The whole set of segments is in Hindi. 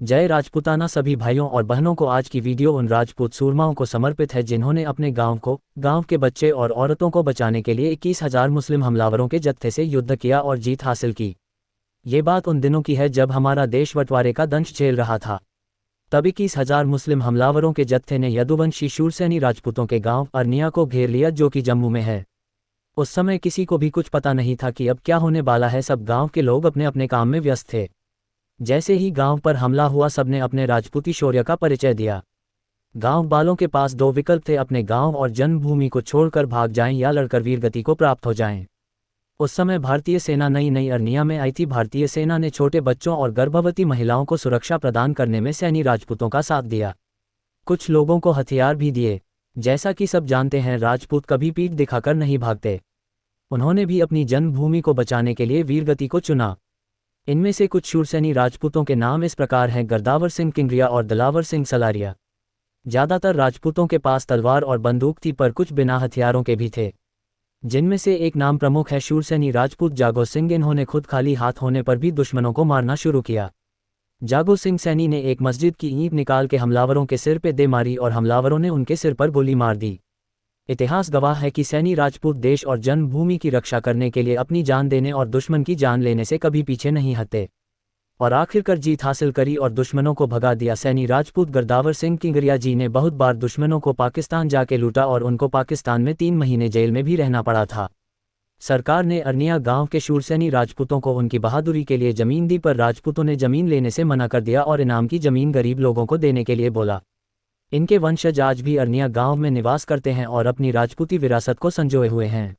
जय राजपूताना। सभी भाइयों और बहनों को आज की वीडियो उन राजपूत सूरमाओं को समर्पित है जिन्होंने अपने गांव के बच्चे और औरतों को बचाने के लिए 21,000 मुस्लिम हमलावरों के जत्थे से युद्ध किया और जीत हासिल की। ये बात उन दिनों की है जब हमारा देश बंटवारे का दंश झेल रहा था। तब 21,000 मुस्लिम हमलावरों के जत्थे ने यदुवंशी शूरसैनी राजपूतों के गांव अरनिया को घेर लिया, जो कि जम्मू में है। उस समय किसी को भी कुछ पता नहीं था कि अब क्या होने वाला है। सब गांव के लोग अपने अपने काम में व्यस्त थे। जैसे ही गांव पर हमला हुआ, सबने अपने राजपूती शौर्य का परिचय दिया। गांव वालों के पास दो विकल्प थे: अपने गांव और जन्मभूमि को छोड़कर भाग जाएं या लड़कर वीरगति को प्राप्त हो जाएं। उस समय भारतीय सेना नई नई अरनिया में आई थी। भारतीय सेना ने छोटे बच्चों और गर्भवती महिलाओं को सुरक्षा प्रदान करने में सैनी राजपूतों का साथ दिया। कुछ लोगों को हथियार भी दिए। जैसा कि सब जानते हैं, राजपूत कभी पीठ दिखाकर नहीं भागते। उन्होंने भी अपनी जन्मभूमि को बचाने के लिए वीरगति को चुना। इनमें से कुछ शूरसैनी राजपूतों के नाम इस प्रकार हैं: गर्दावर सिंह किंगरिया और दिलावर सिंह सलारिया। ज़्यादातर राजपूतों के पास तलवार और बंदूक थी, पर कुछ बिना हथियारों के भी थे। जिनमें से एक नाम प्रमुख है शूरसैनी राजपूत जागो सिंह। इन्होंने खुद खाली हाथ होने पर भी दुश्मनों को मारना शुरू किया। जागो सिंह सैनी ने एक मस्जिद की ईंट निकाल के हमलावरों के सिर पे दे मारी और हमलावरों ने उनके सिर पर गोली मार दी। इतिहास गवाह है कि सैनी राजपूत देश और जन्मभूमि की रक्षा करने के लिए अपनी जान देने और दुश्मन की जान लेने से कभी पीछे नहीं हटे और आखिरकार जीत हासिल करी और दुश्मनों को भगा दिया। सैनी राजपूत गर्दावर सिंह किंगरिया जी ने बहुत बार दुश्मनों को पाकिस्तान जाके लूटा और उनको पाकिस्तान में 3 महीने जेल में भी रहना पड़ा था। सरकार ने अरनिया गांव के शूरसैनी राजपूतों को उनकी बहादुरी के लिए जमीन दी, पर राजपूतों ने जमीन लेने से मना कर दिया और इनाम की जमीन गरीब लोगों को देने के लिए बोला। इनके वंशज आज भी अरनिया गांव में निवास करते हैं और अपनी राजपूती विरासत को संजोए हुए हैं।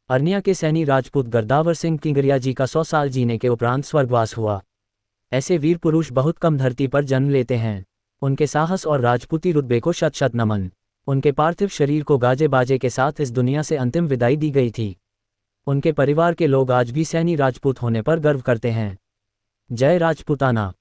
अरनिया के सैनी राजपूत गर्दावर सिंह किंगरिया जी का 100 साल जीने के उपरांत स्वर्गवास हुआ। ऐसे वीर पुरुष बहुत कम धरती पर जन्म लेते हैं। उनके साहस और राजपूती रुतबे को शत शत नमन। उनके पार्थिव शरीर को गाजे बाजे के साथ इस दुनिया से अंतिम विदाई दी गई थी। उनके परिवार के लोग आज भी सैनी राजपूत होने पर गर्व करते हैं। जय राजपूताना।